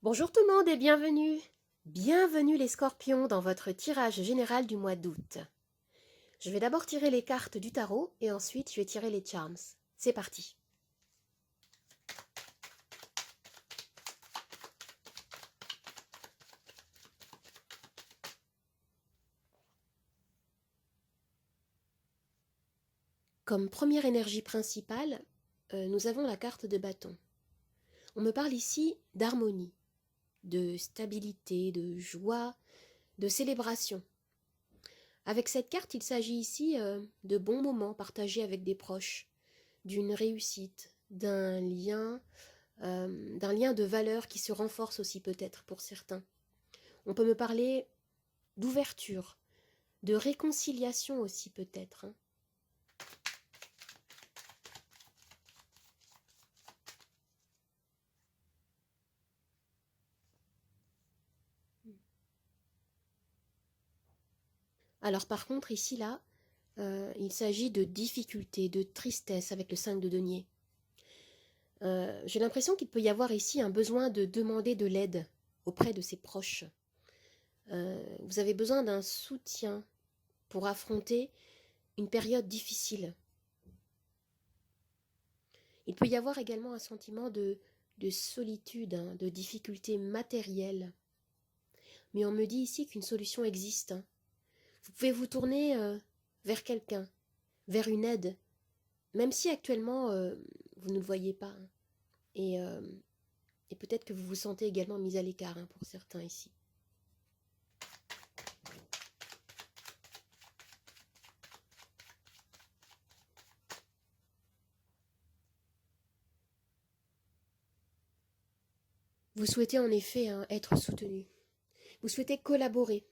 Bonjour tout le monde et bienvenue. Bienvenue les scorpions dans votre tirage général du mois d'août. Je vais d'abord tirer les cartes du tarot et ensuite je vais tirer les charms. C'est parti. Comme première énergie principale, nous avons la carte de bâton. On me parle ici d'harmonie, de stabilité, de joie, de célébration. Avec cette carte, il s'agit ici de bons moments partagés avec des proches, d'une réussite, d'un lien de valeur qui se renforce aussi peut-être pour certains. On peut me parler d'ouverture, de réconciliation aussi peut-être. Alors par contre ici là, il s'agit de difficultés, de tristesse avec le 5 de denier. J'ai l'impression qu'il peut y avoir ici un besoin de demander de l'aide auprès de ses proches. Vous avez besoin d'un soutien pour affronter une période difficile. Il peut y avoir également un sentiment de solitude, de difficulté matérielle. Mais on me dit ici qu'une solution existe. Vous pouvez vous tourner vers quelqu'un, vers une aide, même si actuellement vous ne le voyez pas. Et, et peut-être que vous vous sentez également mis à l'écart pour certains ici. Vous souhaitez en effet être soutenu. Vous souhaitez collaborer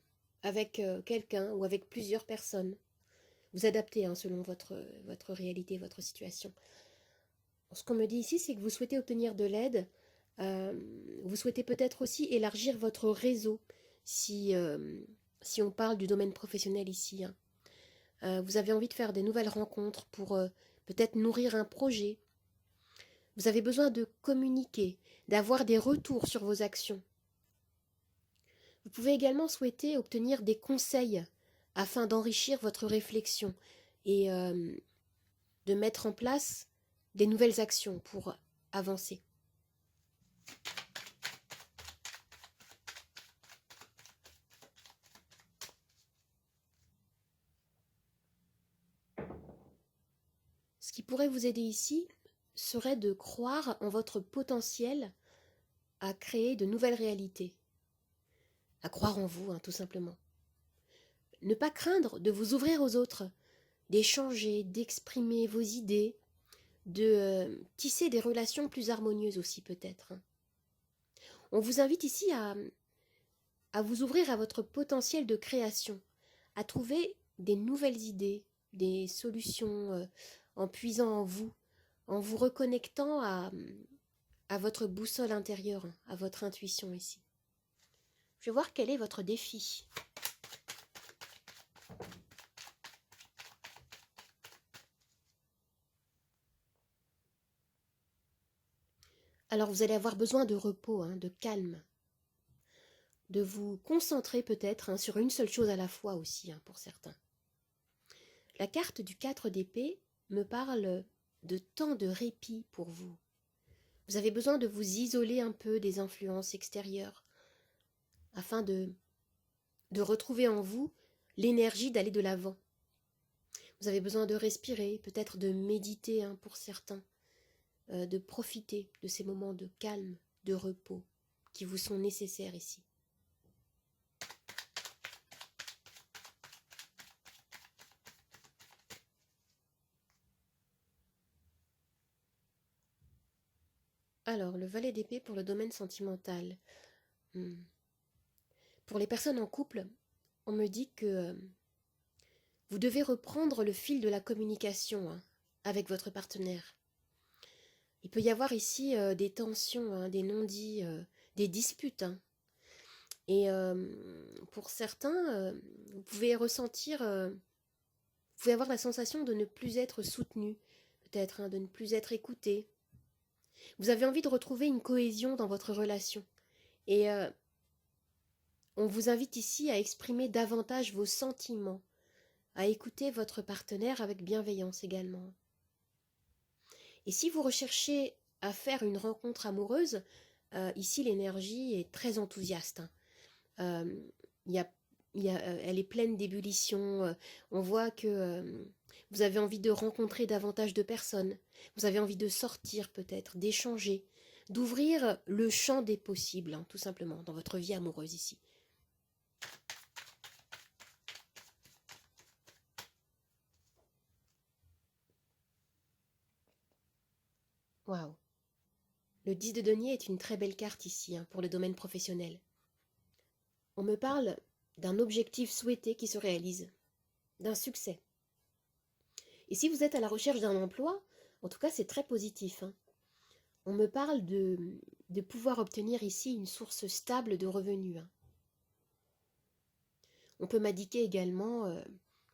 avec quelqu'un ou avec plusieurs personnes. Vous adapter selon votre réalité, votre situation. Ce qu'on me dit ici, c'est que vous souhaitez obtenir de l'aide. Vous souhaitez peut-être aussi élargir votre réseau, si on parle du domaine professionnel ici. Vous avez envie de faire des nouvelles rencontres pour peut-être nourrir un projet. Vous avez besoin de communiquer, d'avoir des retours sur vos actions. Vous pouvez également souhaiter obtenir des conseils afin d'enrichir votre réflexion et de mettre en place des nouvelles actions pour avancer. Ce qui pourrait vous aider ici serait de croire en votre potentiel à créer de nouvelles réalités, à croire en vous, tout simplement. Ne pas craindre de vous ouvrir aux autres, d'échanger, d'exprimer vos idées, de tisser des relations plus harmonieuses aussi peut-être. On vous invite ici à vous ouvrir à votre potentiel de création, à trouver des nouvelles idées, des solutions en puisant en vous reconnectant à votre boussole intérieure, à votre intuition ici. Je vais voir quel est votre défi. Alors vous allez avoir besoin de repos, de calme, de vous concentrer peut-être sur une seule chose à la fois aussi pour certains. La carte du 4 d'épée me parle de temps de répit pour vous. Vous avez besoin de vous isoler un peu des influences extérieures afin de retrouver en vous l'énergie d'aller de l'avant. Vous avez besoin de respirer, peut-être de méditer pour certains, de profiter de ces moments de calme, de repos qui vous sont nécessaires ici. Alors, le valet d'épée pour le domaine sentimental. Pour les personnes en couple, on me dit que vous devez reprendre le fil de la communication avec votre partenaire. Il peut y avoir ici des tensions, des non-dits, des disputes. Et pour certains, vous pouvez ressentir, vous pouvez avoir la sensation de ne plus être soutenu, peut-être, de ne plus être écouté. Vous avez envie de retrouver une cohésion dans votre relation. Et on vous invite ici à exprimer davantage vos sentiments, à écouter votre partenaire avec bienveillance également. Et si vous recherchez à faire une rencontre amoureuse, ici l'énergie est très enthousiaste. Euh, il y a, elle est pleine d'ébullition. On voit que vous avez envie de rencontrer davantage de personnes. Vous avez envie de sortir peut-être, d'échanger, d'ouvrir le champ des possibles, hein, tout simplement, dans votre vie amoureuse ici. Waouh! Le 10 de denier est une très belle carte ici, hein, pour le domaine professionnel. On me parle d'un objectif souhaité qui se réalise, d'un succès. Et si vous êtes à la recherche d'un emploi, en tout cas c'est très positif, hein. On me parle de pouvoir obtenir ici une source stable de revenus, hein. On peut m'indiquer également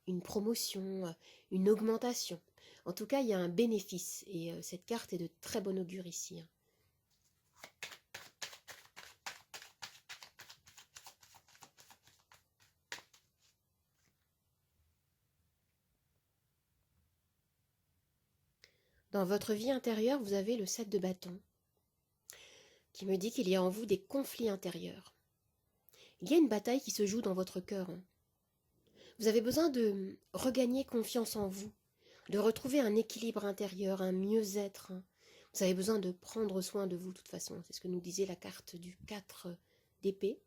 une promotion, une augmentation. En tout cas, il y a un bénéfice et cette carte est de très bon augure ici, hein. Dans votre vie intérieure, vous avez le 7 de bâton qui me dit qu'il y a en vous des conflits intérieurs. Il y a une bataille qui se joue dans votre cœur, hein. Vous avez besoin de regagner confiance en vous, de retrouver un équilibre intérieur, un mieux-être, hein. Vous avez besoin de prendre soin de vous de toute façon. C'est ce que nous disait la carte du 4 d'épée.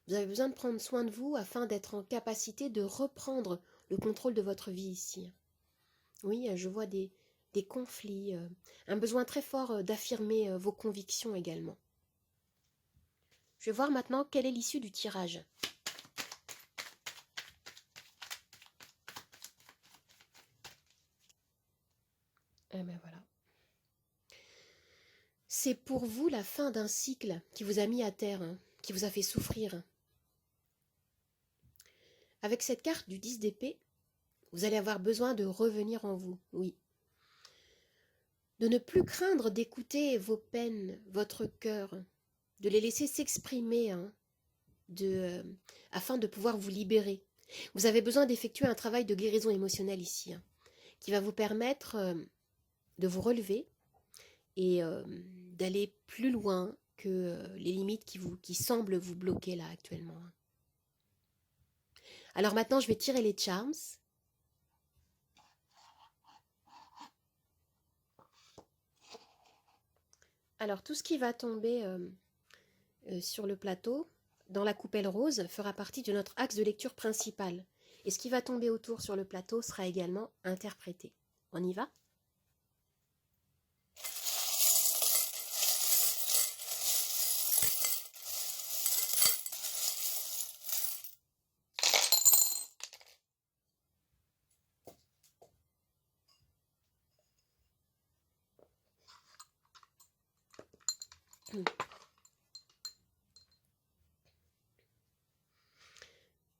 Vous avez besoin de prendre soin de vous afin d'être en capacité de reprendre le contrôle de votre vie ici. Oui, je vois des conflits, un besoin très fort d'affirmer vos convictions également. Je vais voir maintenant quelle est l'issue du tirage. Eh ben voilà. C'est pour vous la fin d'un cycle qui vous a mis à terre, hein, qui vous a fait souffrir. Avec cette carte du 10 d'épée, vous allez avoir besoin de revenir en vous, oui. De ne plus craindre d'écouter vos peines, votre cœur, de les laisser s'exprimer, hein, afin de pouvoir vous libérer. Vous avez besoin d'effectuer un travail de guérison émotionnelle ici, hein, qui va vous permettre de vous relever et d'aller plus loin que les limites qui semblent vous bloquer là actuellement. Alors maintenant, je vais tirer les charms. Alors tout ce qui va tomber sur le plateau, dans la coupelle rose, fera partie de notre axe de lecture principal. Et ce qui va tomber autour sur le plateau sera également interprété. On y va ?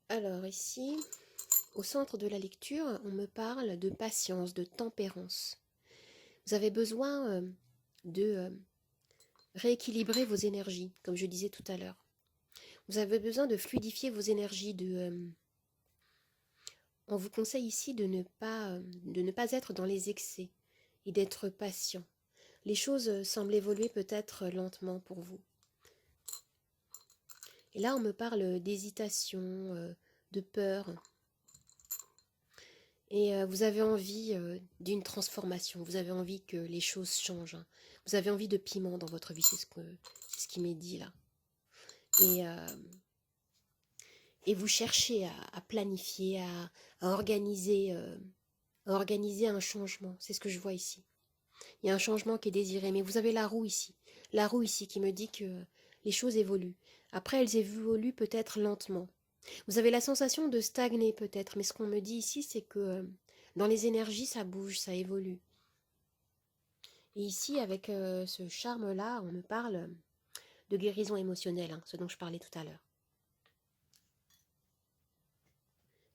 Alors ici, au centre de la lecture, on me parle de patience, de tempérance. Vous avez besoin de rééquilibrer vos énergies, comme je disais tout à l'heure. Vous avez besoin de fluidifier vos énergies. On vous conseille ici de ne pas être dans les excès et d'être patient. Les choses semblent évoluer peut-être lentement pour vous. Et là, on me parle d'hésitation, de peur. Et vous avez envie d'une transformation. Vous avez envie que les choses changent, hein. Vous avez envie de piment dans votre vie. C'est ce qui m'est dit là. Et vous cherchez à planifier, à organiser un changement. C'est ce que je vois ici. Il y a un changement qui est désiré, mais vous avez la roue ici. La roue ici qui me dit que les choses évoluent. Après, elles évoluent peut-être lentement. Vous avez la sensation de stagner peut-être, mais ce qu'on me dit ici, c'est que dans les énergies, ça bouge, ça évolue. Et ici, avec ce charme-là, on me parle de guérison émotionnelle, hein, ce dont je parlais tout à l'heure.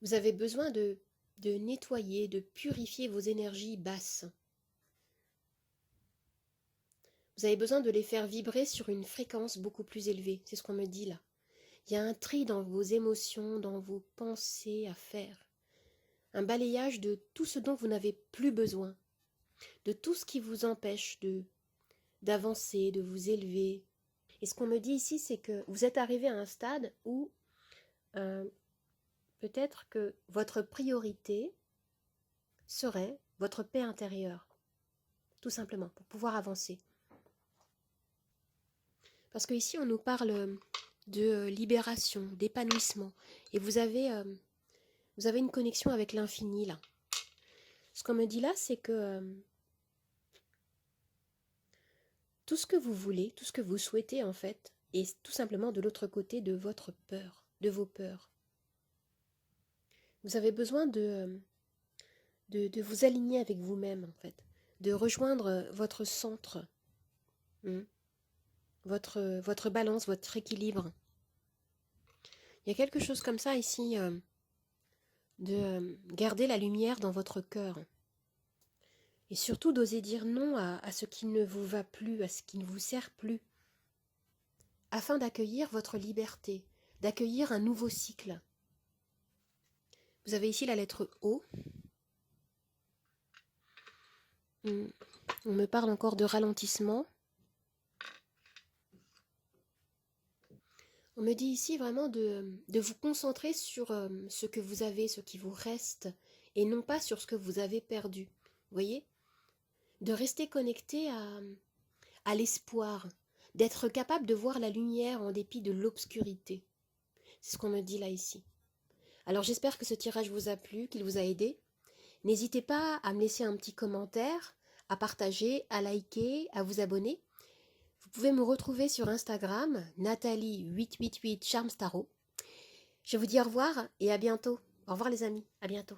Vous avez besoin de nettoyer, de purifier vos énergies basses. Vous avez besoin de les faire vibrer sur une fréquence beaucoup plus élevée. C'est ce qu'on me dit là. Il y a un tri dans vos émotions, dans vos pensées à faire. Un balayage de tout ce dont vous n'avez plus besoin. De tout ce qui vous empêche d'avancer, de vous élever. Et ce qu'on me dit ici, c'est que vous êtes arrivé à un stade où peut-être que votre priorité serait votre paix intérieure. Tout simplement, pour pouvoir avancer. Parce qu'ici, on nous parle de libération, d'épanouissement. Et vous avez une connexion avec l'infini, là. Ce qu'on me dit là, c'est que tout ce que vous voulez, tout ce que vous souhaitez, en fait, est tout simplement de l'autre côté de votre peur, de vos peurs. Vous avez besoin de vous aligner avec vous-même, en fait. De rejoindre votre centre. Votre balance, votre équilibre. Il y a quelque chose comme ça ici, de garder la lumière dans votre cœur. Et surtout d'oser dire non à ce qui ne vous va plus, à ce qui ne vous sert plus. Afin d'accueillir votre liberté, d'accueillir un nouveau cycle. Vous avez ici la lettre O. On me parle encore de ralentissement. On me dit ici vraiment de vous concentrer sur ce que vous avez, ce qui vous reste, et non pas sur ce que vous avez perdu. Vous voyez ? De rester connecté à l'espoir, d'être capable de voir la lumière en dépit de l'obscurité. C'est ce qu'on me dit là ici. Alors j'espère que ce tirage vous a plu, qu'il vous a aidé. N'hésitez pas à me laisser un petit commentaire, à partager, à liker, à vous abonner. Vous pouvez me retrouver sur Instagram, Nathalie888 Charms Tarot. Je vous dis au revoir et à bientôt. Au revoir les amis, à bientôt.